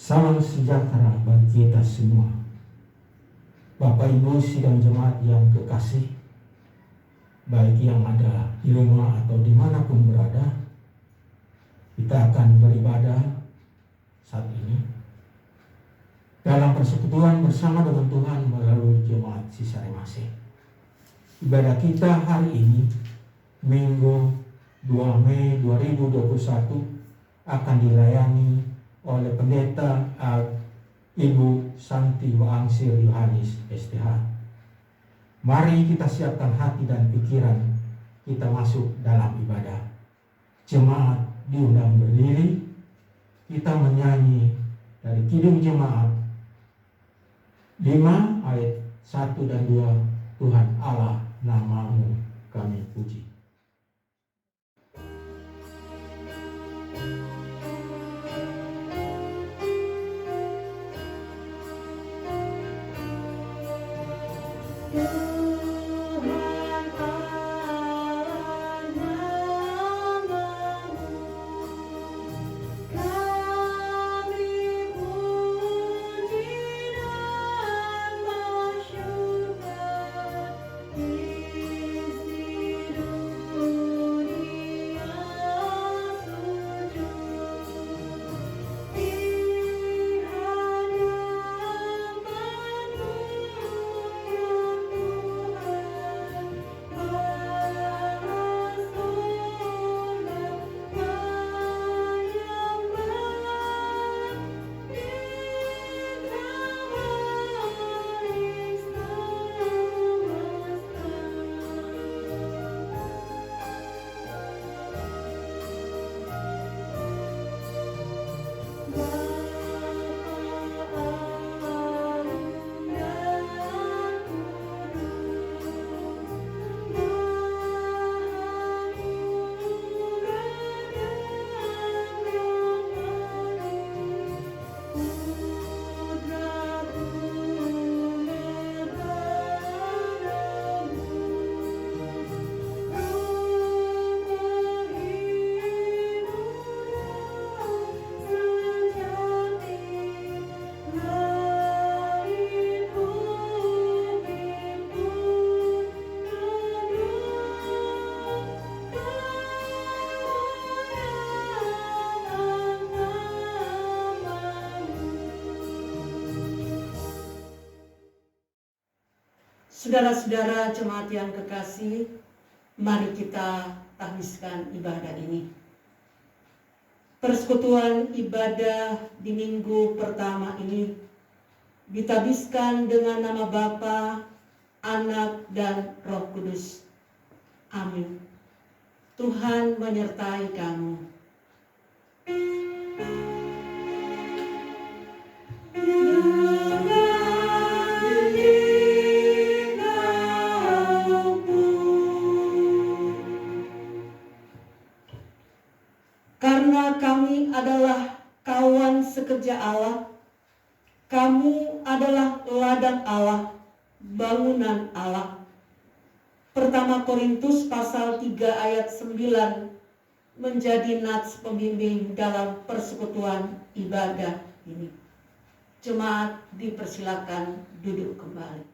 Salam sejahtera bagi kita semua. Bapak Ibu sidang jemaat yang kekasih, baik yang ada di rumah atau dimanapun berada, kita akan beribadah saat ini dalam persekutuan bersama dengan Tuhan melalui jemaat Cisarua Masih. Ibadah kita hari ini, Minggu 2 Mei 2021, akan dilayani oleh Pendeta Ibu Santi Waangsir Yohanes STH. Mari kita siapkan hati dan pikiran kita masuk dalam ibadah. Jemaat diundang berdiri, kita menyanyi dari Kidung Jemaat 5 ayat 1 dan 2, Tuhan Allah namamu kami puji. Saudara-saudara jemaat yang kekasih, mari kita tahbiskan ibadah ini. Persekutuan ibadah di minggu pertama ini ditahbiskan dengan nama Bapa, Anak, dan Roh Kudus. Amin. Tuhan menyertai kamu. Karena kami adalah kawan sekerja Allah, kamu adalah ladang Allah, bangunan Allah. Pertama Korintus pasal 3 ayat 9 menjadi nats pembimbing dalam persekutuan ibadah ini. Jemaat dipersilakan duduk kembali.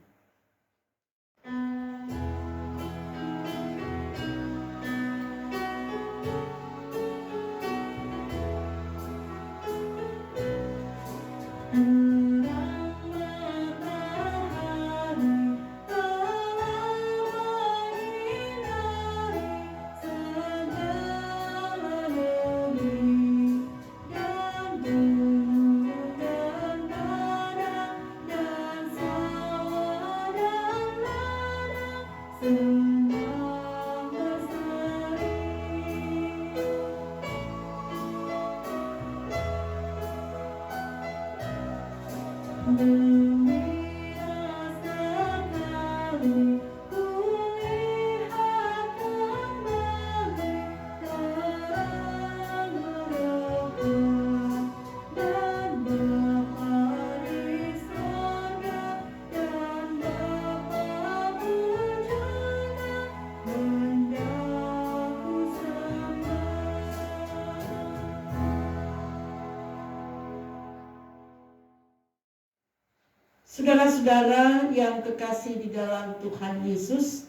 Saudara-saudara yang kekasih di dalam Tuhan Yesus,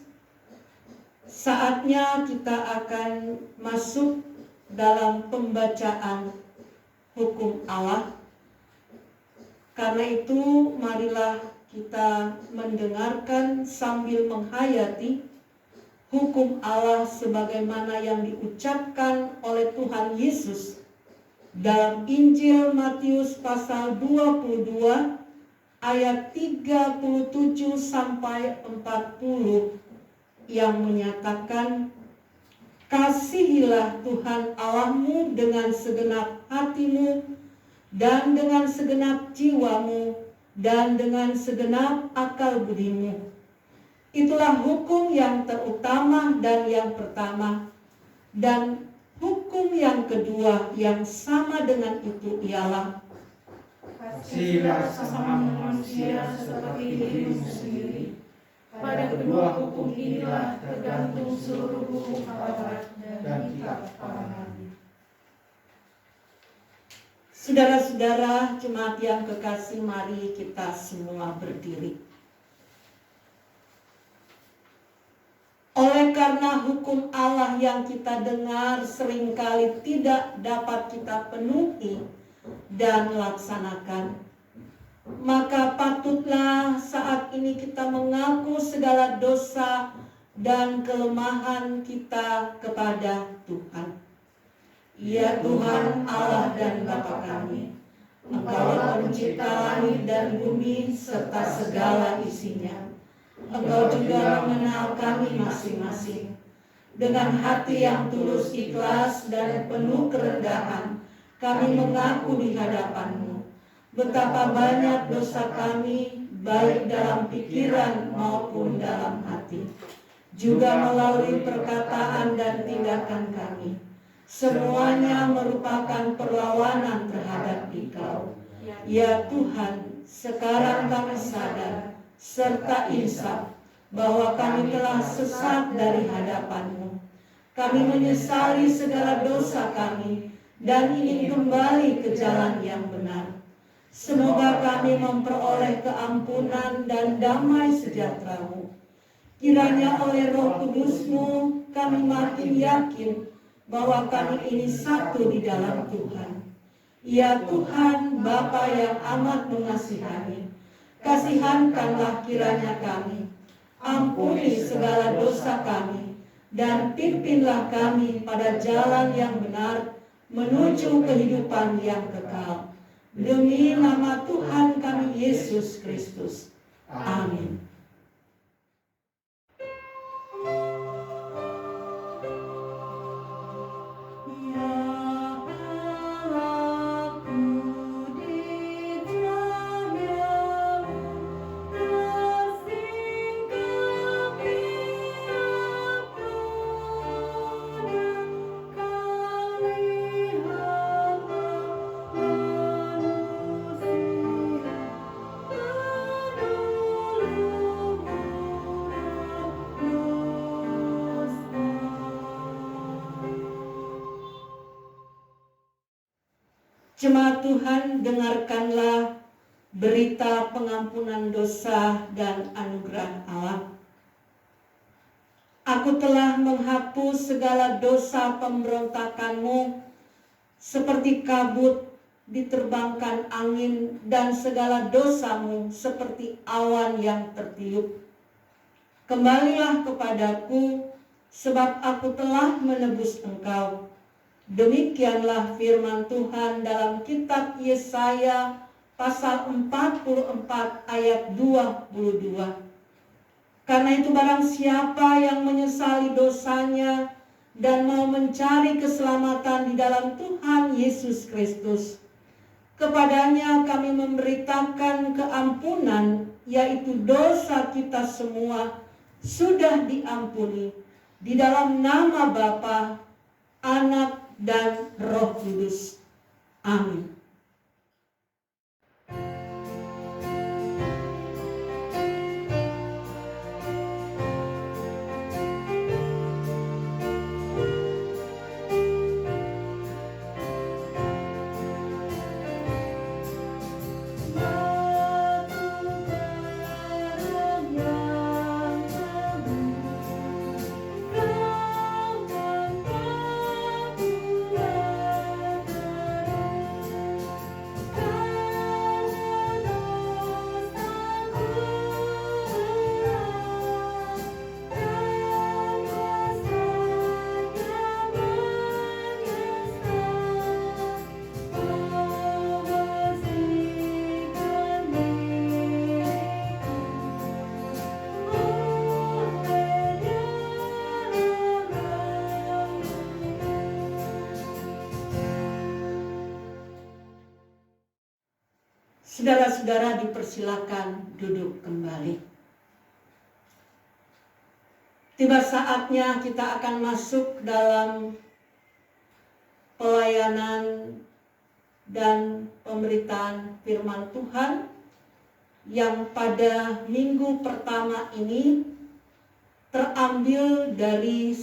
saatnya kita akan masuk dalam pembacaan hukum Allah. Karena itu marilah kita mendengarkan sambil menghayati hukum Allah sebagaimana yang diucapkan oleh Tuhan Yesus dalam Injil Matius pasal 22 ayat 37 sampai 40 yang menyatakan, kasihilah Tuhan Allahmu dengan segenap hatimu dan dengan segenap jiwamu dan dengan segenap akal budimu. Itulah hukum yang terutama dan yang pertama. Dan hukum yang kedua yang sama dengan itu ialah, kasihilah sesama manusia seperti dirimu sendiri. Pada kedua hukum inilah tergantung seluruh hukum Taurat dan kitab para nabi. saudara-saudara jemaat yang kekasih, mari kita semua berdiri. Oleh karena hukum Allah yang kita dengar seringkali tidak dapat kita penuhi dan laksanakan, maka patutlah saat ini kita mengaku segala dosa dan kelemahan kita kepada Tuhan. Ya Tuhan Allah dan Bapa kami, Engkaulah pencipta langit dan bumi serta segala isinya. Engkau juga mengenal kami masing-masing. Dengan hati yang tulus ikhlas dan penuh kerendahan, kami mengaku di hadapan-Mu betapa banyak dosa kami, baik dalam pikiran maupun dalam hati, juga melalui perkataan dan tindakan kami. Semuanya merupakan perlawanan terhadap Engkau. Ya Tuhan, sekarang kami sadar serta insaf bahwa kami telah sesat dari hadapan-Mu. Kami menyesali segala dosa kami dan ingin kembali ke jalan yang benar. Semoga kami memperoleh keampunan dan damai sejahtera-Mu. Kiranya oleh Roh Kudus-Mu kami makin yakin bahwa kami ini satu di dalam Tuhan. Ya Tuhan, Bapa yang amat mengasihani, kasihankanlah kiranya kami, ampuni segala dosa kami, dan pimpinlah kami pada jalan yang benar menuju kehidupan yang kekal. Demi nama Tuhan kami Yesus Kristus. Amin. Jemaat Tuhan, dengarkanlah berita pengampunan dosa dan anugerah Allah. Aku telah menghapus segala dosa pemberontakanmu seperti kabut diterbangkan angin, dan segala dosamu seperti awan yang tertiup. Kembalilah kepadaku, sebab aku telah menebus engkau. Demikianlah firman Tuhan dalam kitab Yesaya pasal 44 ayat 22. Karena itu barang siapa yang menyesali dosanya dan mau mencari keselamatan di dalam Tuhan Yesus Kristus, kepadanya kami memberitakan keampunan, yaitu dosa kita semua sudah diampuni di dalam nama Bapa, Anak, dan Roh Kudus. Amin. Batu Saudara-saudara dipersilakan duduk kembali. Tiba saatnya kita akan masuk dalam pelayanan dan pemberitaan firman Tuhan yang pada minggu pertama ini terambil dari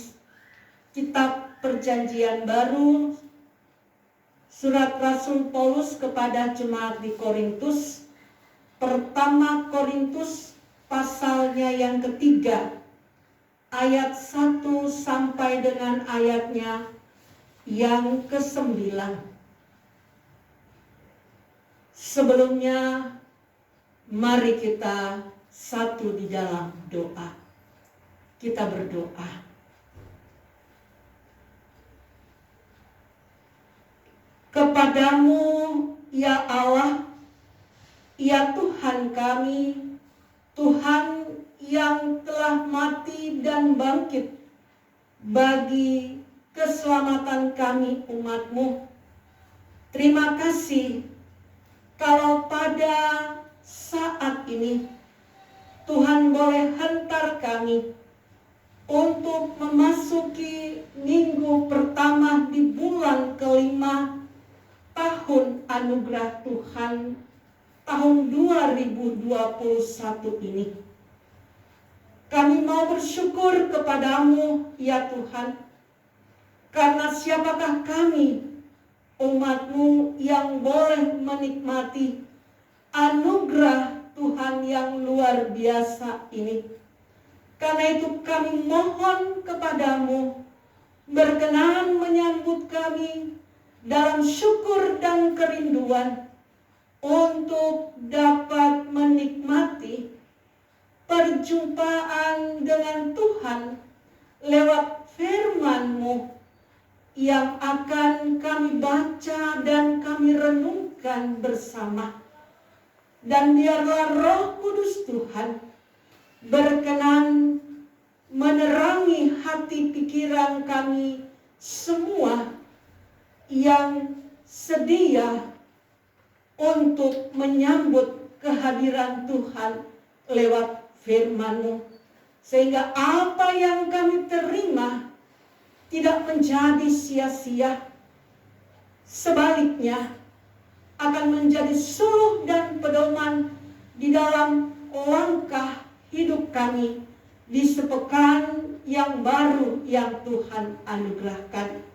kitab Perjanjian Baru, surat Rasul Paulus kepada jemaat di Korintus, pertama Korintus pasalnya yang ketiga, ayat 1 sampai dengan ayatnya yang ke-9. Sebelumnya, mari kita satu di dalam doa. Kita berdoa. Kepadamu, ya Allah, ya Tuhan kami, Tuhan yang telah mati dan bangkit bagi keselamatan kami umat-Mu. Terima kasih kalau pada saat ini Tuhan boleh hantar kami untuk memasuki minggu pertama di bulan kelima tahun anugerah Tuhan tahun 2021 ini. Kami mau bersyukur kepadamu, ya Tuhan, karena siapakah kami, umat-Mu yang boleh menikmati anugerah Tuhan yang luar biasa ini. Karena itu kami mohon kepadamu, berkenan menyambut kami dalam syukur dan kerinduan untuk dapat menikmati perjumpaan dengan Tuhan lewat firman-Mu yang akan kami baca dan kami renungkan bersama. Dan biarlah Roh Kudus Tuhan berkenan menerangi hati pikiran kami semua yang sedia untuk menyambut kehadiran Tuhan lewat firman-Mu, sehingga apa yang kami terima tidak menjadi sia-sia. Sebaliknya akan menjadi suluh dan pedoman di dalam langkah hidup kami di sepekan yang baru yang Tuhan anugerahkan.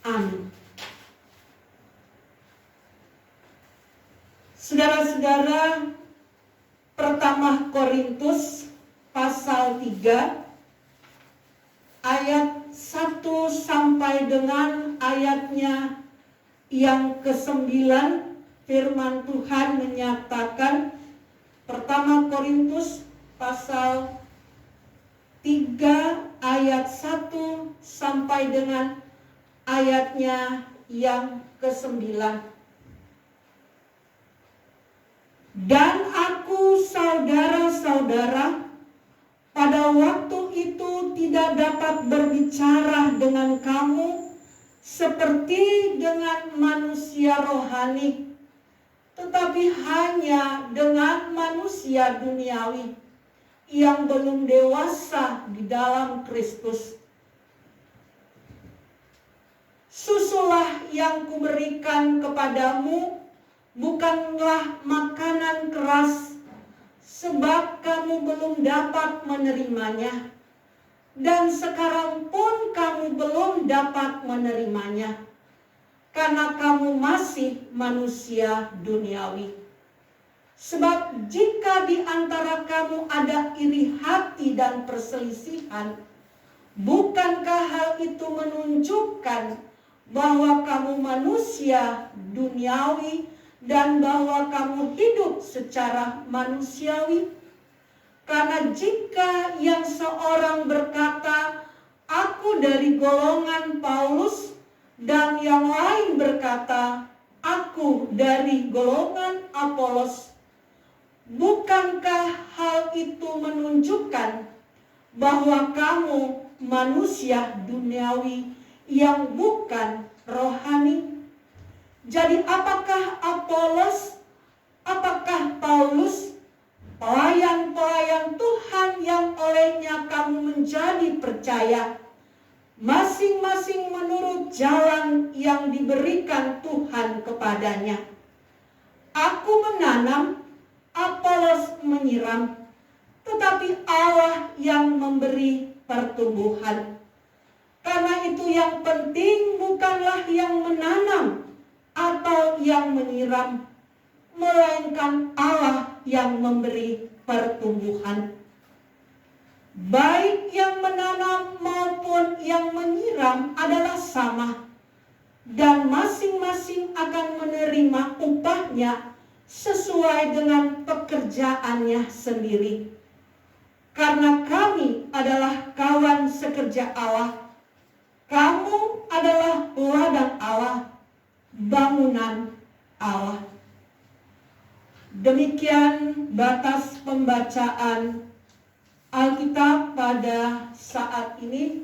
Amin. Saudara-saudara, pertama Korintus pasal 3 ayat 1 sampai dengan ayatnya yang ke-9, firman Tuhan menyatakan, pertama Korintus pasal 3 ayat 1 sampai dengan ayatnya yang ke-9. Dan aku, saudara-saudara, pada waktu itu tidak dapat berbicara dengan kamu seperti dengan manusia rohani, tetapi hanya dengan manusia duniawi yang belum dewasa di dalam Kristus. Susulah yang kuberikan kepadamu bukanlah makanan keras, sebab kamu belum dapat menerimanya, dan sekarang pun kamu belum dapat menerimanya, karena kamu masih manusia duniawi. Sebab jika di antara kamu ada iri hati dan perselisihan, bukankah hal itu menunjukkan bahwa kamu manusia duniawi dan bahwa kamu hidup secara manusiawi? Karena jika yang seorang berkata, aku dari golongan Paulus, dan yang lain berkata, aku dari golongan Apolos, bukankah hal itu menunjukkan bahwa kamu manusia duniawi yang bukan rohani? Jadi apakah Apolos kembali percaya, masing-masing menurut jalan yang diberikan Tuhan kepadanya. Aku menanam, Apolos menyiram, tetapi Allah yang memberi pertumbuhan. Karena itu yang penting bukanlah yang menanam atau yang menyiram, melainkan Allah yang memberi pertumbuhan. Baik yang menanam maupun yang menyiram adalah sama, dan masing-masing akan menerima upahnya sesuai dengan pekerjaannya sendiri. Karena kami adalah kawan sekerja Allah, kamu adalah ladang Allah, bangunan Allah. Demikian batas pembacaan Alkitab pada saat ini.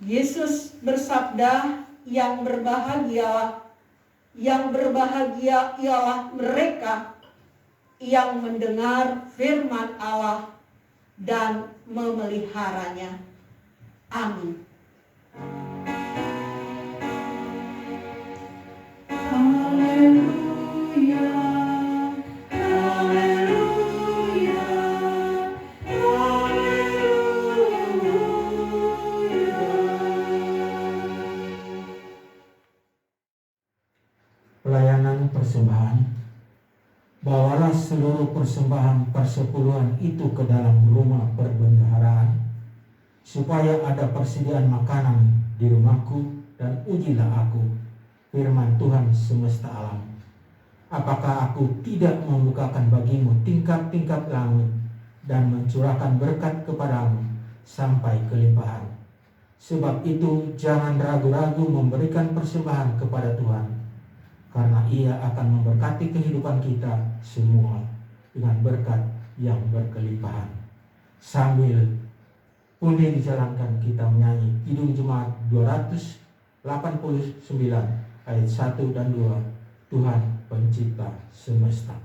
Yesus bersabda, yang berbahagia ialah mereka yang mendengar firman Allah dan memeliharanya. Amin. Haleluya, haleluya, haleluya. Pelayanan persembahan. Bawalah seluruh persembahan persepuluhan itu ke dalam rumah perbendaharaan, supaya ada persediaan makanan di rumahku, dan ujilah aku, firman Tuhan semesta alam. Apakah aku tidak membukakan bagimu tingkap-tingkap langit dan mencurahkan berkat kepadamu sampai kelimpahan? Sebab itu jangan ragu-ragu memberikan persembahan kepada Tuhan, karena Ia akan memberkati kehidupan kita semua dengan berkat yang berkelimpahan. Sambil undi dijalankan, kita menyanyi Kidung Jemaat 289 ayat 1 dan 2, Tuhan Pencipta Semesta.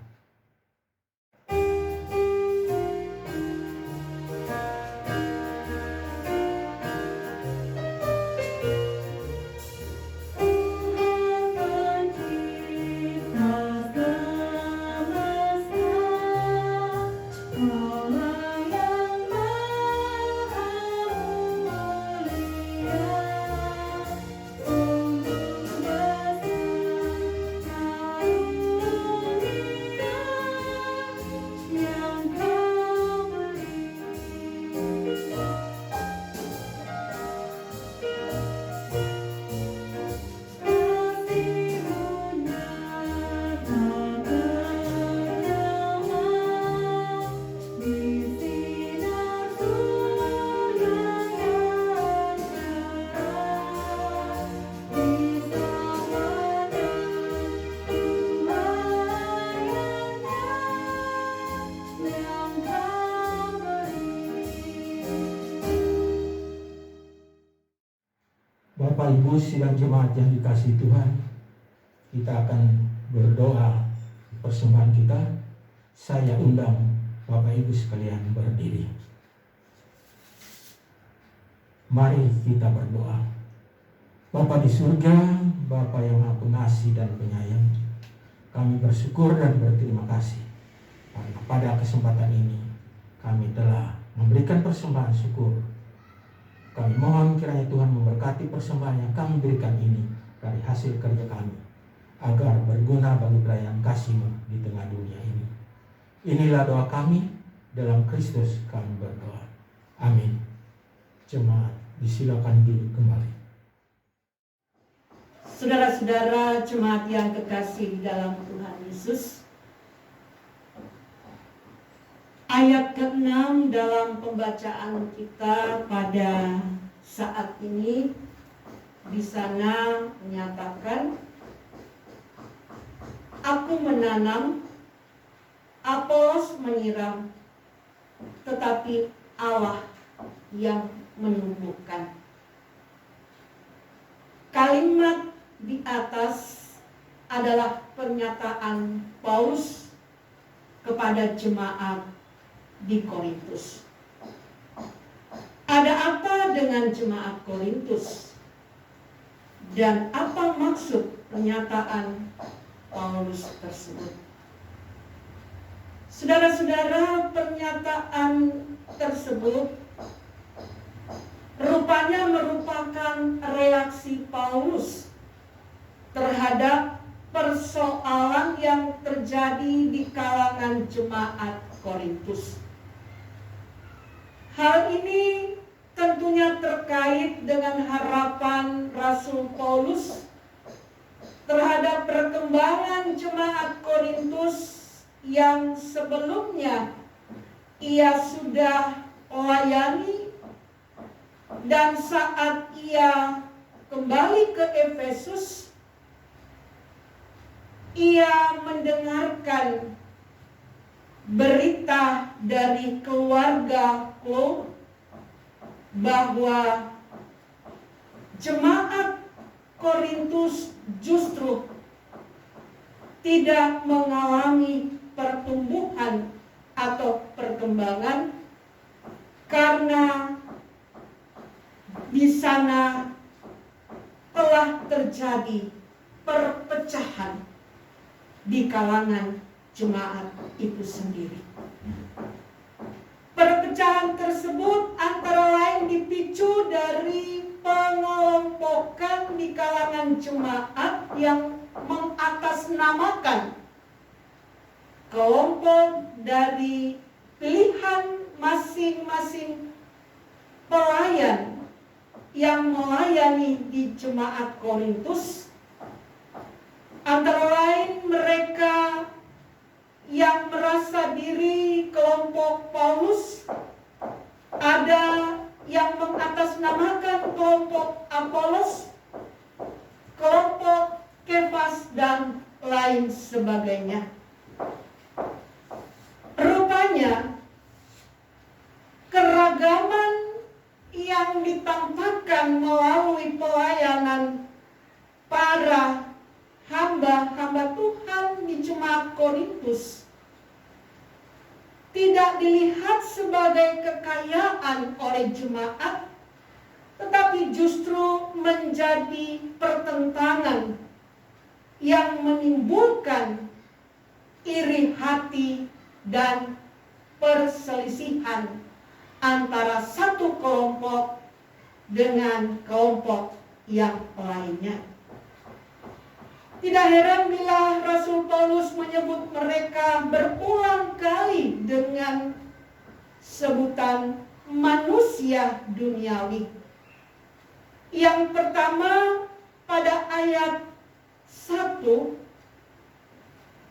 Bapak Ibu sidang jemaat yang dikasihi Tuhan, kita akan berdoa persembahan kita. Saya undang Bapak Ibu sekalian berdiri. Mari kita berdoa. Bapa di surga, Bapa yang Maha Pengasih dan Penyayang, kami bersyukur dan berterima kasih karena pada kesempatan ini kami telah memberikan persembahan syukur. Kami mohon kiranya Tuhan memberkati persembahan yang kami berikan ini dari hasil kerja kami, agar berguna bagi pelayanan kasih-Mu di tengah dunia ini. Inilah doa kami, dalam Kristus kami berdoa. Amin. Jemaat disilakan duduk kembali. Saudara-saudara jemaat yang kekasih dalam Tuhan Yesus, ayat ke-6 dalam pembacaan kita pada saat ini di sana menyatakan, aku menanam, Apolos menyiram, tetapi Allah yang menumbuhkan. Kalimat di atas adalah pernyataan Paulus kepada jemaat di Korintus. Ada apa dengan jemaat Korintus? Dan apa maksud pernyataan Paulus tersebut? Saudara-saudara, pernyataan tersebut rupanya merupakan reaksi Paulus terhadap persoalan yang terjadi di kalangan jemaat Korintus. Hal ini tentunya terkait dengan harapan Rasul Paulus terhadap perkembangan jemaat Korintus yang sebelumnya ia sudah layani, dan saat ia kembali ke Efesus, ia mendengarkan berita dari keluarga Chloe bahwa jemaat Korintus justru tidak mengalami pertumbuhan atau perkembangan karena di sana telah terjadi perpecahan di kalangan jemaat itu sendiri. Perpecahan tersebut antara lain dipicu dari pengelompokan di kalangan jemaat yang mengatasnamakan kelompok dari pilihan masing-masing pelayan yang melayani di jemaat Korintus. Antara lain mereka yang merasa diri kelompok Paulus, ada yang mengatasnamakan kelompok Apolos, kelompok Kefas, dan lain sebagainya. Rupanya keragaman yang ditampakkan melalui pelayanan para hamba-hamba Tuhan di jemaat Korintus tidak dilihat sebagai kekayaan oleh jemaat, tetapi justru menjadi pertentangan yang menimbulkan iri hati dan perselisihan antara satu kelompok dengan kelompok yang lainnya. Tidak heran bila Rasul Paulus menyebut mereka berulang kali dengan sebutan manusia duniawi. Yang pertama, pada ayat 1,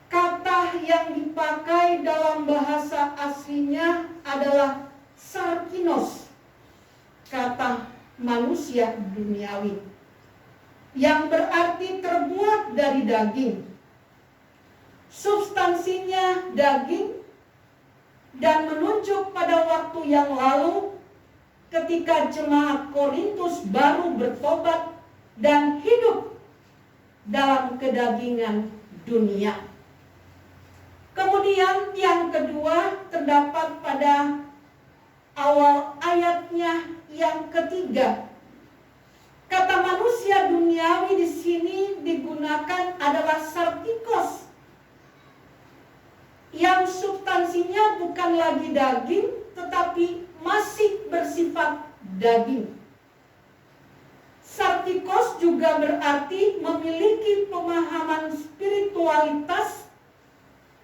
kata yang dipakai dalam bahasa aslinya adalah sarkinos, kata manusia duniawi, yang berarti terbuat dari daging. Substansinya daging dan menunjuk pada waktu yang lalu ketika jemaat Korintus baru bertobat dan hidup dalam kedagingan dunia. Kemudian yang kedua terdapat pada awal ayatnya yang ketiga. Kata manusia duniawi di sini digunakan adalah sarkikos, yang substansinya bukan lagi daging, tetapi masih bersifat daging. Sarkikos juga berarti memiliki pemahaman spiritualitas,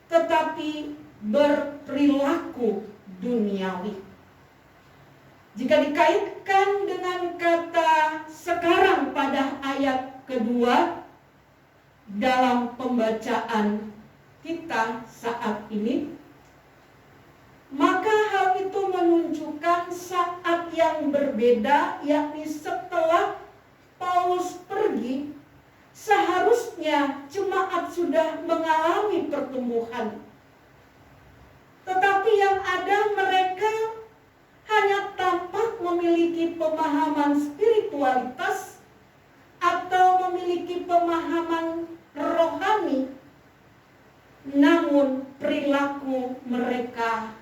tetapi berperilaku duniawi. Jika dikaitkan dengan kata sekarang pada ayat kedua dalam pembacaan kita saat ini, maka hal itu menunjukkan saat yang berbeda, yakni setelah Paulus pergi, seharusnya jemaat sudah mengalami pertumbuhan. Tetapi yang ada mereka hanya tampak memiliki pemahaman spiritualitas atau memiliki pemahaman rohani, namun perilaku mereka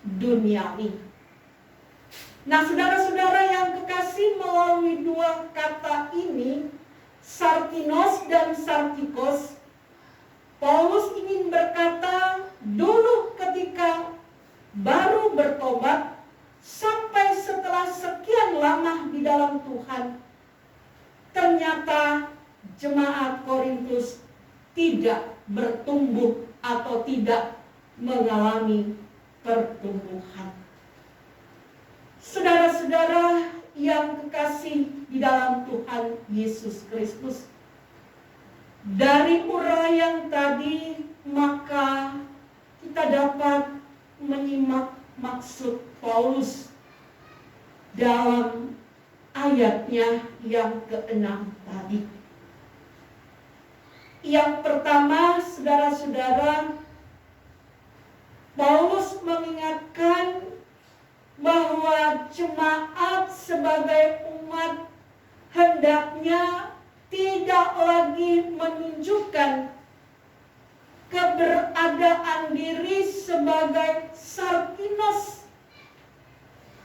duniawi. Nah, saudara-saudara yang kekasih, melalui dua kata ini, sarkinos dan sarkikos, Paulus ingin berkata, dulu ketika baru bertobat, sampai setelah sekian lama di dalam Tuhan, ternyata jemaat Korintus tidak bertumbuh atau tidak mengalami pertumbuhan. Saudara-saudara yang kekasih di dalam Tuhan Yesus Kristus, dari uraian tadi maka kita dapat menyimak maksud Paulus dalam ayatnya yang ke-6 tadi. Yang pertama, saudara-saudara, Paulus mengingatkan bahwa jemaat sebagai umat hendaknya tidak lagi menunjukkan keberadaan diri sebagai sarkinos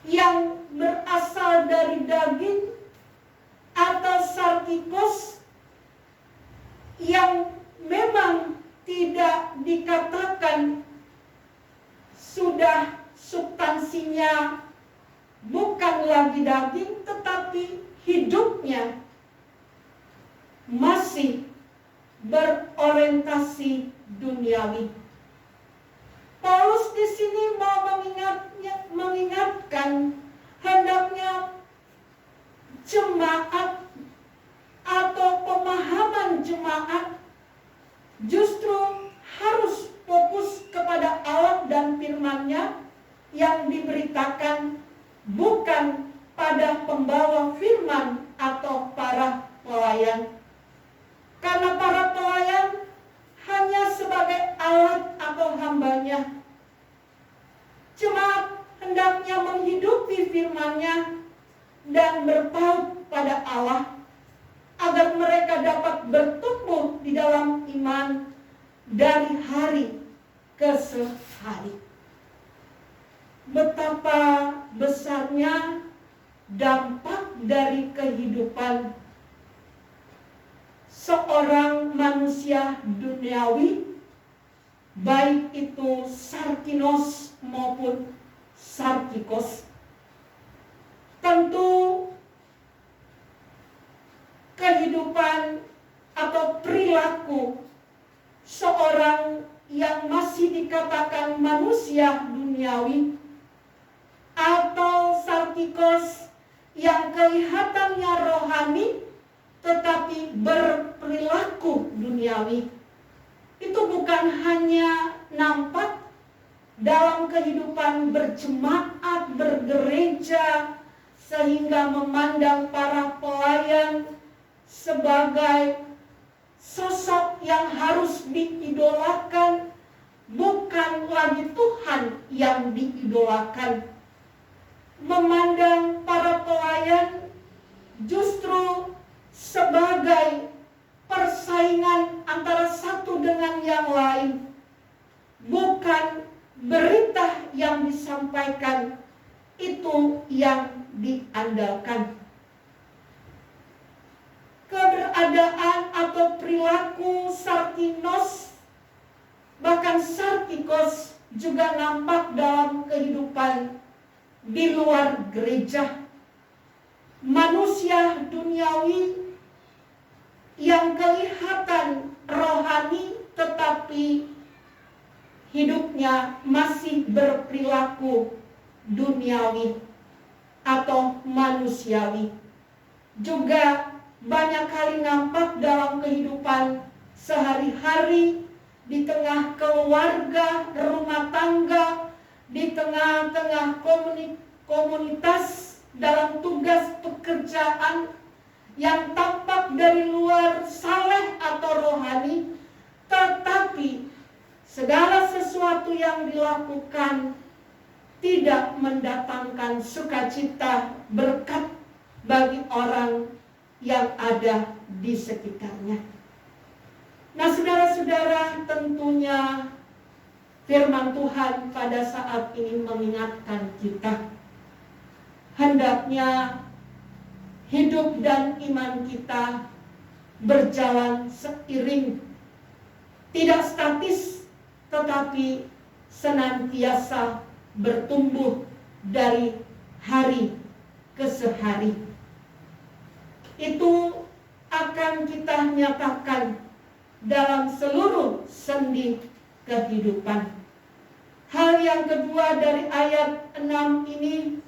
yang berasal dari daging, atau sarkikos yang memang tidak dikatakan sudah substansinya bukan lagi daging, tetapi hidupnya masih berorientasi duniawi. Paulus di sini mau mengingatkan hendaknya jemaat atau pemahaman jemaat justru harus fokus kepada Allah dan firman-Nya yang diberitakan, bukan pada pembawa firman atau para pelayan. Karena para pelayan hanya sebagai alat atau hambanya. Jemaat hendaknya menghidupi firman-Nya dan berpaut pada Allah, agar mereka dapat bertumbuh di dalam iman dari hari ke hari. Betapa besarnya dampak dari kehidupan seorang manusia duniawi, baik itu sarkinos maupun sarkikos. Tentu kehidupan atau perilaku seorang yang masih dikatakan manusia duniawi atau sarkikos yang kelihatannya rohani tetapi berperilaku duniawi, itu bukan hanya nampak dalam kehidupan berjemaat, bergereja, sehingga memandang para pelayan sebagai sosok yang harus diidolakan, bukan lagi Tuhan yang diidolakan. Memandang para pelayan justru sebagai persaingan antara satu dengan yang lain, bukan berita yang disampaikan itu yang diandalkan. Keberadaan atau perilaku sarkinos bahkan sarkikos juga nampak dalam kehidupan di luar gereja. Manusia duniawi yang kelihatan rohani tetapi hidupnya masih berperilaku duniawi atau manusiawi, juga banyak kali nampak dalam kehidupan sehari-hari, di tengah keluarga, rumah tangga, di tengah-tengah komunitas, dalam tugas pekerjaan, yang tampak dari luar saleh atau rohani, tetapi segala sesuatu yang dilakukan tidak mendatangkan sukacita, berkat bagi orang yang ada di sekitarnya. Nah, saudara-saudara, tentunya firman Tuhan pada saat ini mengingatkan kita, hendaknya hidup dan iman kita berjalan seiring, tidak statis, tetapi senantiasa bertumbuh dari hari ke hari. Itu akan kita nyatakan dalam seluruh sendi kehidupan. Hal yang kedua dari ayat 6 ini,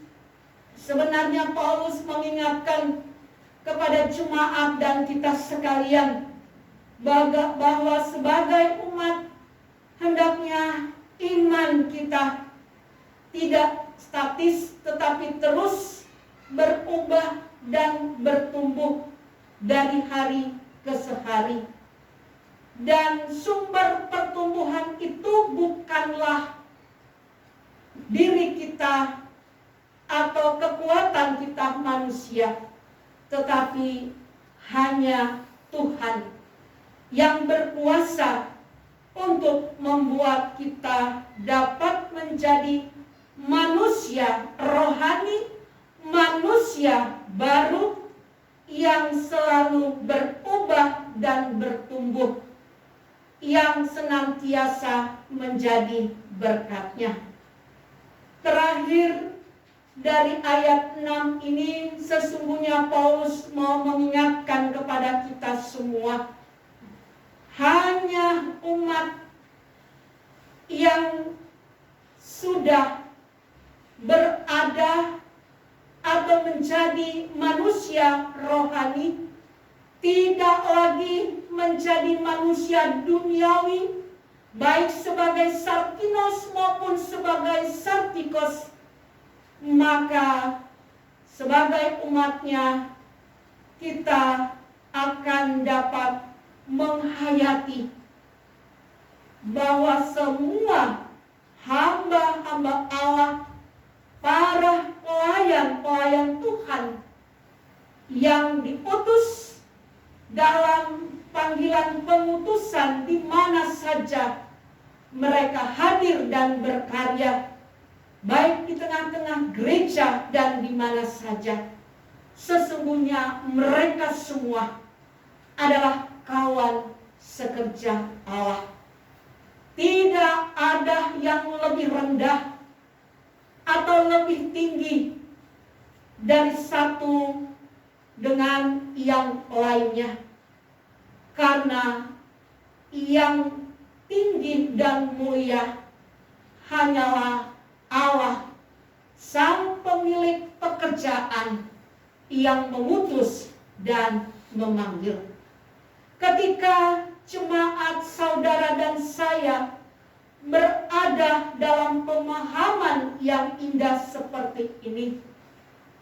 sebenarnya Paulus mengingatkan kepada jemaat dan kita sekalian bahwa sebagai umat hendaknya iman kita tidak statis tetapi terus berubah dan bertumbuh dari hari ke hari. Dan sumber pertumbuhan itu bukanlah diri kita atau kekuatan kita manusia, tetapi hanya Tuhan yang berkuasa untuk membuat kita dapat menjadi manusia rohani, manusia baru yang selalu berubah dan bertumbuh, yang senantiasa menjadi berkat-Nya. Terakhir dari ayat 6 ini, sesungguhnya Paulus mau mengingatkan kepada kita semua, hanya umat yang sudah berada atau menjadi manusia rohani, tidak lagi menjadi manusia duniawi, baik sebagai sarkinos maupun sebagai sartikos, maka sebagai umatnya kita akan dapat menghayati bahwa semua hamba-hamba Allah, para pelayan-pelayan Tuhan yang diutus dalam panggilan pengutusan di mana saja mereka hadir dan berkarya, baik di tengah-tengah gereja dan di mana saja, sesungguhnya mereka semua adalah kawan sekerja Allah. Tidak ada yang lebih rendah atau lebih tinggi dari satu dengan yang lainnya, karena yang tinggi dan mulia hanyalah Allah, Sang Pemilik pekerjaan yang mengutus dan memanggil. Ketika jemaat saudara dan saya berada dalam pemahaman yang indah seperti ini,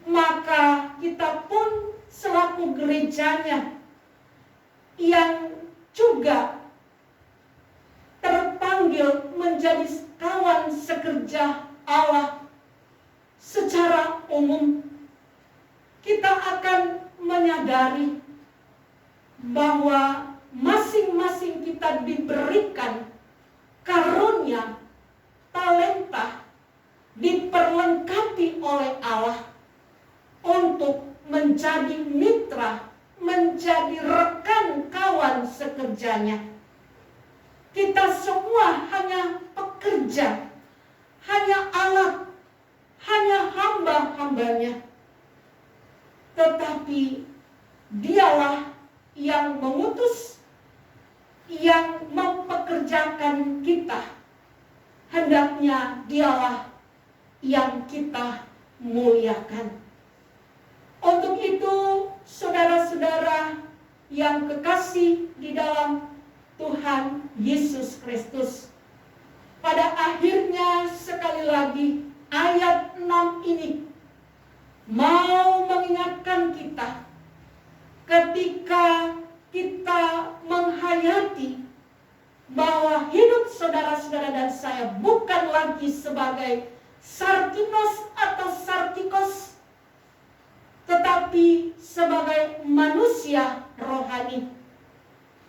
maka kita pun selaku gerejanya yang juga terpanggil menjadi kawan sekerja Allah secara umum, kita akan menyadari bahwa masing-masing kita diberikan karunia, talenta, diperlengkapi oleh Allah untuk menjadi mitra, menjadi rekan kawan sekerjanya. Kita semua hanya pekerja, hanya alat, hanya hamba-hambanya. Tetapi Dialah yang mengutus, yang mempekerjakan kita. Hendaknya Dialah yang kita muliakan. Untuk itu, saudara-saudara yang kekasih di dalam Tuhan Yesus Kristus, pada akhirnya sekali lagi ayat 6 ini mau mengingatkan kita, ketika kita menghayati bahwa hidup saudara-saudara dan saya bukan lagi sebagai sarkinos atau sartikos, tetapi sebagai manusia rohani,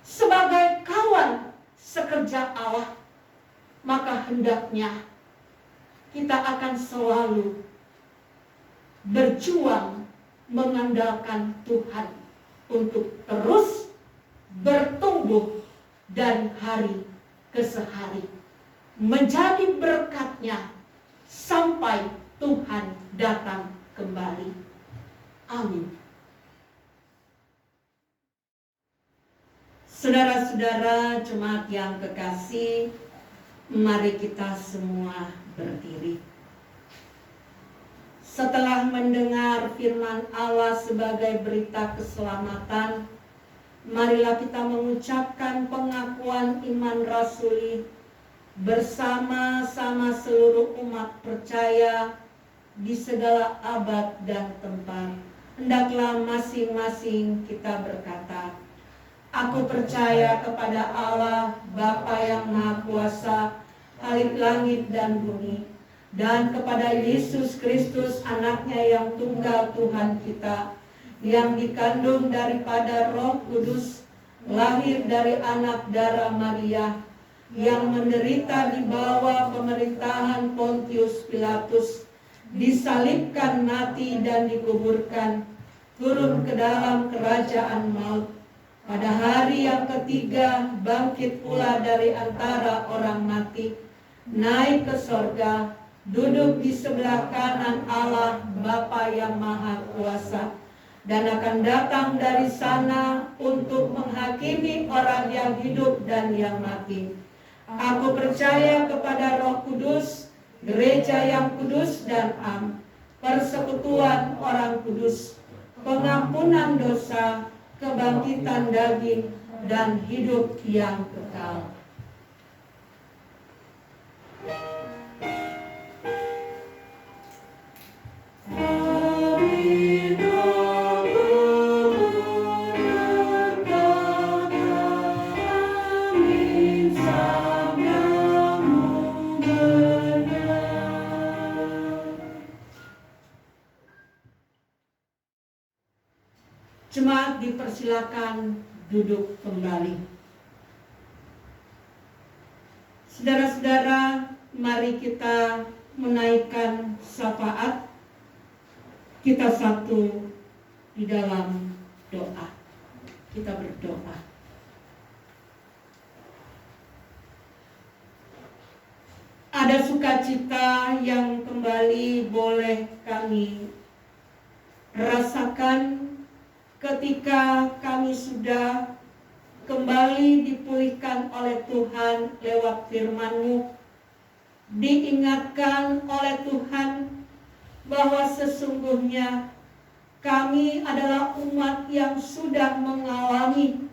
sebagai kawan sekerja Allah, maka hendaknya kita akan selalu berjuang mengandalkan Tuhan untuk terus bertumbuh dari hari ke hari, menjadi berkatnya sampai Tuhan datang kembali. Amin. Saudara-saudara jemaat yang kekasih, mari kita semua berdiri. Setelah mendengar firman Allah sebagai berita keselamatan, marilah kita mengucapkan pengakuan iman rasuli bersama-sama seluruh umat percaya di segala abad dan tempat. Hendaklah masing-masing kita berkata, aku percaya kepada Allah, Bapa yang Maha Kuasa, Khalik langit dan bumi, dan kepada Yesus Kristus, anaknya yang tunggal Tuhan kita, yang dikandung daripada Roh Kudus, lahir dari anak darah Maria, yang menderita di bawah pemerintahan Pontius Pilatus, disalibkan, mati dan dikuburkan, turun ke dalam kerajaan maut. Pada hari yang ketiga bangkit pula dari antara orang mati, naik ke sorga, duduk di sebelah kanan Allah Bapa yang Maha Kuasa, dan akan datang dari sana untuk menghakimi orang yang hidup dan yang mati. Aku percaya kepada Roh Kudus, gereja yang kudus dan am, persekutuan orang kudus, pengampunan dosa, kebangkitan daging, dan hidup yang kekal. Jemaat dipersilakan duduk kembali. Saudara-saudara, mari kita menaikkan syafaat. Kita satu di dalam doa. Kita berdoa. Ada sukacita yang kembali boleh kami rasakan ketika kami sudah kembali dipulihkan oleh Tuhan lewat firman-Mu, diingatkan oleh Tuhan bahwa sesungguhnya kami adalah umat yang sudah mengalami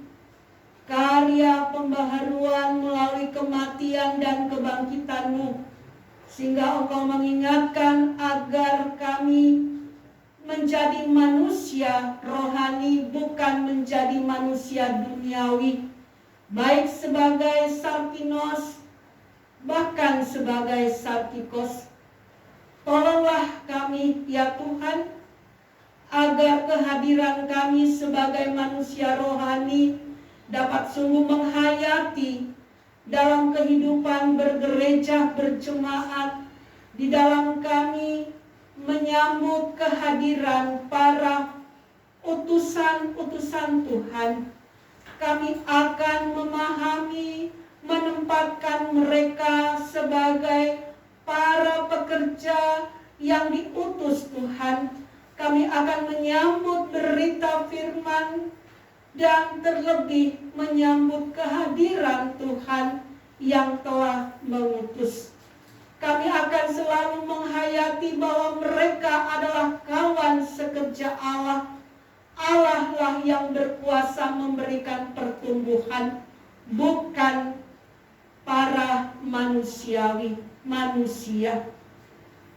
karya pembaharuan melalui kematian dan kebangkitan-Mu, sehingga Engkau mengingatkan agar kami menjadi manusia rohani, bukan menjadi manusia duniawi, baik sebagai sarkinos, bahkan sebagai sarkikos. Tolonglah kami ya Tuhan, agar kehadiran kami sebagai manusia rohani dapat sungguh menghayati dalam kehidupan bergereja, berjemaat, di dalam kami menyambut kehadiran para utusan-utusan Tuhan. Kami akan memahami, menempatkan mereka sebagai para pekerja yang diutus Tuhan. Kami akan menyambut berita firman dan terlebih menyambut kehadiran Tuhan yang telah mengutus. Kami akan selalu menghayati bahwa mereka adalah kawan sekerja Allah. Allah lah yang berkuasa memberikan pertumbuhan, bukan para manusia.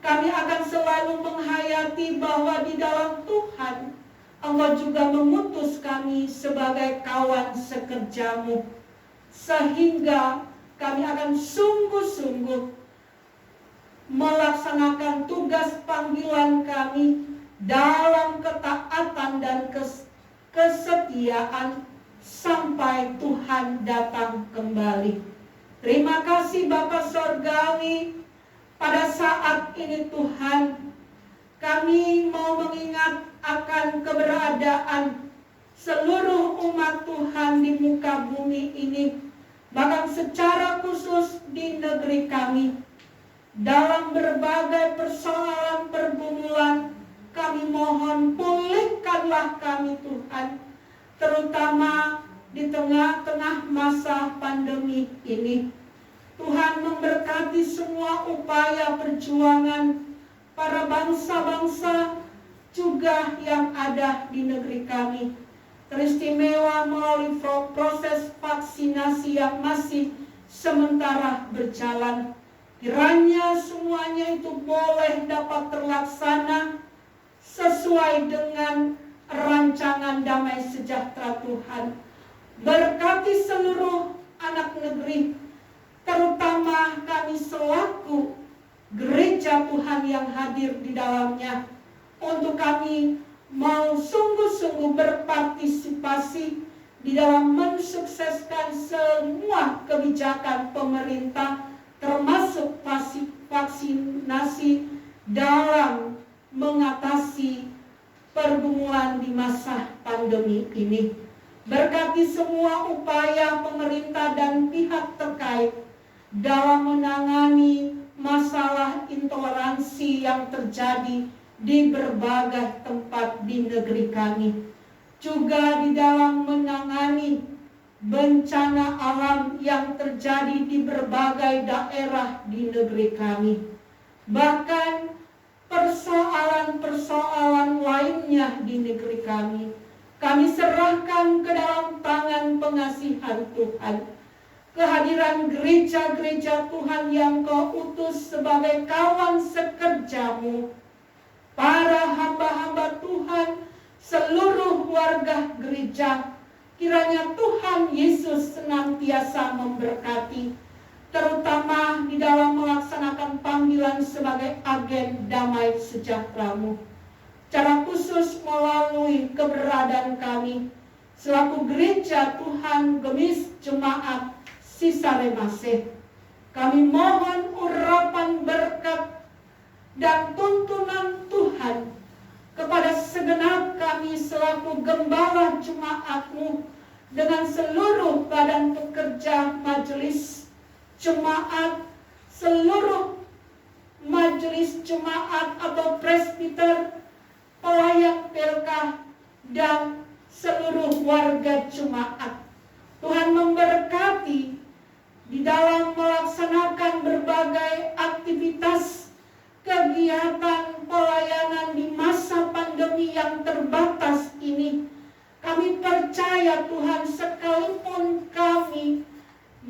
Kami akan selalu menghayati bahwa di dalam Tuhan Engkau juga mengutus kami sebagai kawan sekerja-Mu, sehingga kami akan sungguh-sungguh melaksanakan tugas panggilan kami dalam ketaatan dan kesetiaan sampai Tuhan datang kembali. Terima kasih Bapa Sorgawi, pada saat ini Tuhan kami mau mengingat akan keberadaan seluruh umat Tuhan di muka bumi ini, bahkan secara khusus di negeri kami. Dalam berbagai persoalan pergumulan, kami mohon pulihkanlah kami Tuhan, terutama di tengah-tengah masa pandemi ini. Tuhan memberkati semua upaya perjuangan para bangsa-bangsa juga yang ada di negeri kami, teristimewa melalui proses vaksinasi yang masih sementara berjalan. Kiranya semuanya itu boleh dapat terlaksana sesuai dengan rancangan damai sejahtera Tuhan. Berkati seluruh anak negeri, terutama kami selaku gereja Tuhan yang hadir di dalamnya, untuk kami mau sungguh-sungguh berpartisipasi di dalam mensukseskan semua kebijakan pemerintah, termasuk vaksinasi dalam mengatasi pergumulan di masa pandemi ini. Berkati semua upaya pemerintah dan pihak terkait dalam menangani masalah intoleransi yang terjadi di berbagai tempat di negeri kami. Juga di dalam menangani bencana alam yang terjadi di berbagai daerah di negeri kami. Bahkan persoalan-persoalan lainnya di negeri kami serahkan ke dalam tangan pengasihan Tuhan. Kehadiran gereja-gereja Tuhan yang Kau utus sebagai kawan sekerjamu, para hamba-hamba Tuhan, seluruh warga gereja, kiranya Tuhan Yesus senantiasa memberkati, terutama di dalam melaksanakan panggilan sebagai agen damai sejahtera-Mu. Secara khusus melalui keberadaan kami selaku gereja Tuhan Gemis Jemaat Sisare Masih, kami mohon urapan berkat dan tuntunan Tuhan kepada segenap kami selaku gembala jemaat-Mu dengan seluruh badan pekerja majelis jemaat, seluruh majelis jemaat atau presbiter, pelayan PLK, dan seluruh warga jemaat. Tuhan memberkati di dalam melaksanakan berbagai aktivitas kegiatan pelayanan di masa pandemi yang terbatas ini. Kami percaya Tuhan, sekalipun kami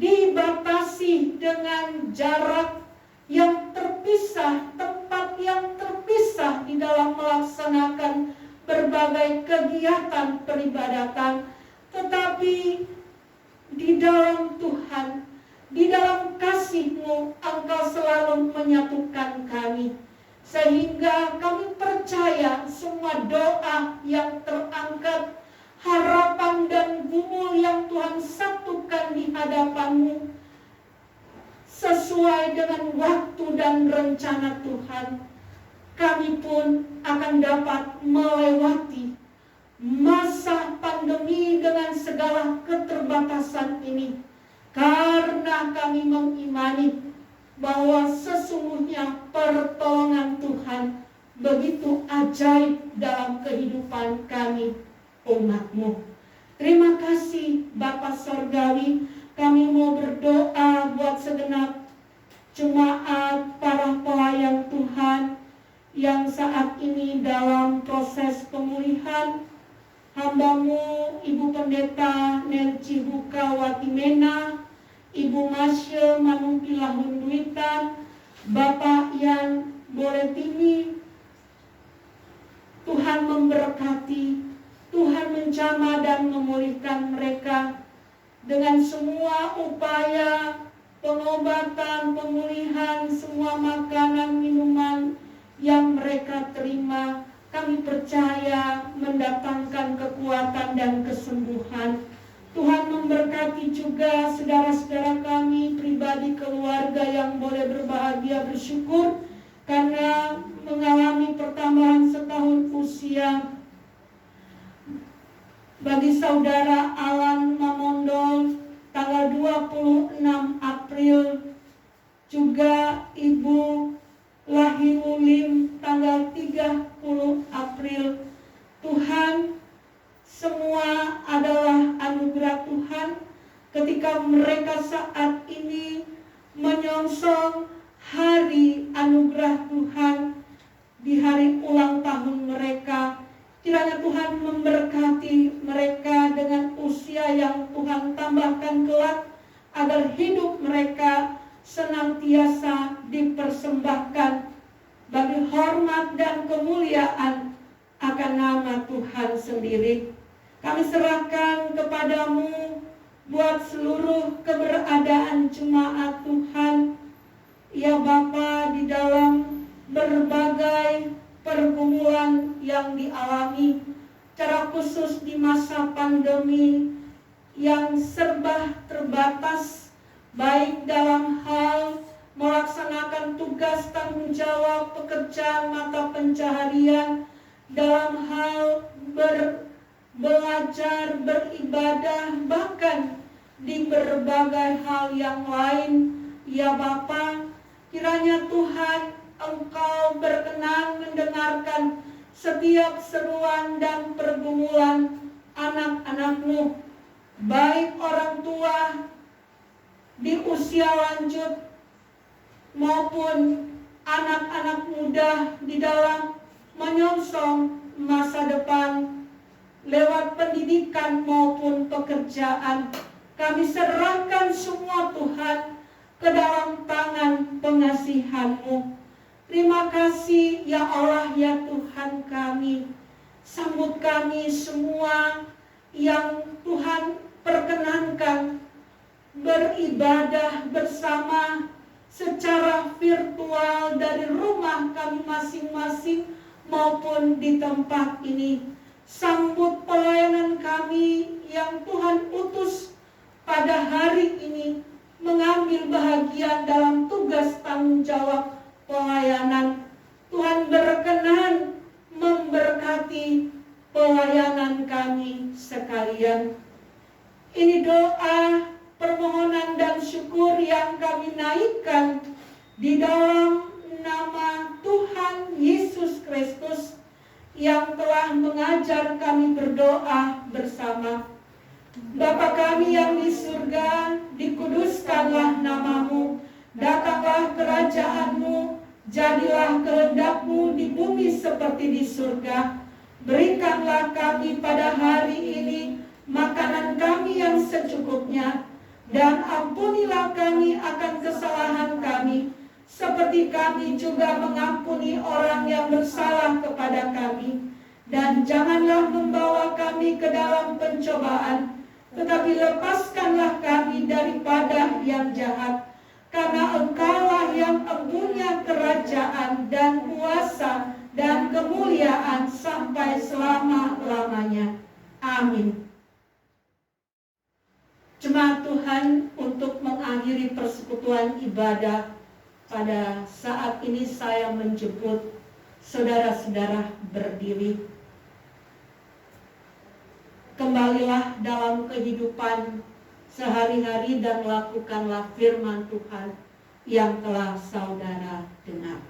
dibatasi dengan jarak yang terpisah, tempat yang terpisah di dalam melaksanakan berbagai kegiatan peribadatan, tetapi di dalam Tuhan, di dalam kasih-Mu, Engkau selalu menyatukan kami, sehingga kami percaya semua doa yang terangkat, harapan dan gumul yang Tuhan satukan di hadapan-Mu sesuai dengan waktu dan rencana Tuhan. Kami pun akan dapat melewati masa pandemi dengan segala keterbatasan ini, karena kami mengimani bahwa sesungguhnya pertolongan Tuhan begitu ajaib dalam kehidupan kami, umat-Mu. Terima kasih Bapa Sorgawi. Kami mau berdoa buat segenap jemaat, para pelayan Tuhan yang saat ini dalam proses pemulihan. Hamba-Mu Ibu Pendeta Nelci Buka Watimena, Ibu Masya Manungkila Hunduitan, Bapak Yan Boletini. Tuhan memberkati, Tuhan menjamah dan memulihkan mereka dengan semua upaya pengobatan, pemulihan, semua makanan, minuman yang mereka terima. Kami percaya mendatangkan kekuatan dan kesembuhan. Tuhan memberkati juga saudara-saudara kami, pribadi, keluarga yang boleh berbahagia, bersyukur karena mengalami pertambahan Bagi saudara Alan Mamondol tanggal 26 April, juga Ibu Lahiulim tanggal 30 April. Tuhan, semua adalah anugerah Tuhan ketika mereka saat ini menyongsong hari anugerah Tuhan di hari ulang tahun mereka. Kiranya Tuhan memberkati mereka dengan usia yang Tuhan tambahkan kelak, agar hidup mereka senantiasa dipersembahkan bagi hormat dan kemuliaan akan nama Tuhan sendiri. Kami serahkan kepadamu buat seluruh keberadaan jemaat Tuhan, ya Bapa, di dalam berbagai pergumulan yang dialami, secara khusus di masa pandemi yang serba terbatas, baik dalam hal melaksanakan tugas tanggung jawab pekerjaan mata pencaharian, dalam hal belajar, beribadah, bahkan di berbagai hal yang lain. Ya Bapa, kiranya Tuhan, Engkau berkenan mendengarkan setiap seruan dan pergumulan anak-anak-Mu, baik orang tua di usia lanjut maupun anak-anak muda di dalam menyongsong masa depan lewat pendidikan maupun pekerjaan. Kami serahkan semua Tuhan ke dalam tangan pengasihan-Mu. Terima kasih ya Allah, ya Tuhan kami. Sambut kami semua yang Tuhan perkenankan beribadah bersama secara virtual dari rumah kami masing-masing maupun di tempat ini. Sambut pelayanan kami yang Tuhan utus pada hari ini mengambil bahagian dalam tugas tanggung jawab pelayanan. Tuhan berkenan memberkati pelayanan kami sekalian. Ini doa, permohonan dan syukur yang kami naikkan di dalam nama Tuhan Yesus Kristus yang telah mengajar kami berdoa bersama. Bapa kami yang di surga, dikuduskanlah nama-Mu, datanglah kerajaan-Mu, jadilah kehendak-Mu di bumi seperti di surga. Berikanlah kami pada hari ini makanan kami yang secukupnya, dan ampunilah kami akan kesalahan kami, seperti kami juga mengampuni orang yang bersalah kepada kami. Dan janganlah membawa kami ke dalam pencobaan, tetapi lepaskanlah kami daripada yang jahat. Karena Engkaulah yang empunya kerajaan dan kuasa dan kemuliaan sampai selama-lamanya. Amin. Jemaat Tuhan, untuk mengakhiri persekutuan ibadah pada saat ini saya menjemput saudara-saudara berdiri. Kembalilah dalam kehidupan sehari-hari dan lakukanlah firman Tuhan yang telah saudara dengar.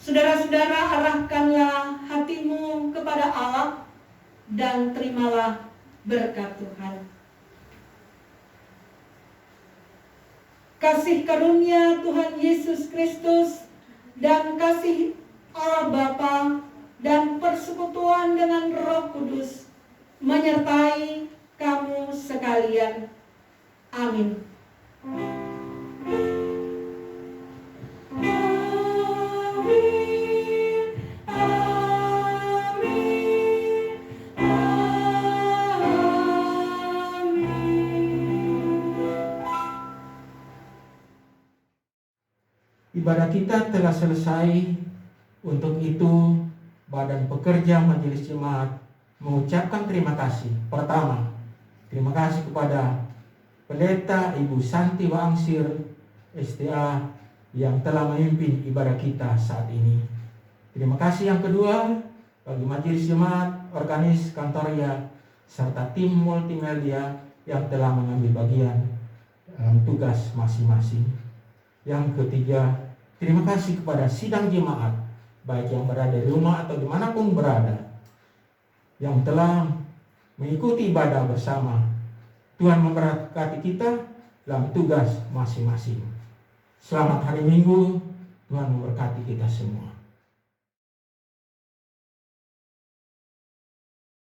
Saudara-saudara, arahkanlah dan terimalah berkat Tuhan. Kasih karunia Tuhan Yesus Kristus dan kasih Allah Bapa dan persekutuan dengan Roh Kudus menyertai kamu sekalian. Amin. Ibadah kita telah selesai. Untuk itu, Badan Pekerja Majelis Jemaat mengucapkan terima kasih. Pertama, terima kasih kepada Pendeta Ibu Santi Waangsir STA yang telah memimpin ibadah kita saat ini. Terima kasih yang kedua bagi Majelis Jemaat, Organis Kantoria, serta tim multimedia yang telah mengambil bagian dalam tugas masing-masing. Yang ketiga, terima kasih kepada sidang jemaat, baik yang berada di rumah atau dimanapun berada, yang telah mengikuti ibadah bersama. Tuhan memberkati kita dalam tugas masing-masing. Selamat hari Minggu, Tuhan memberkati kita semua.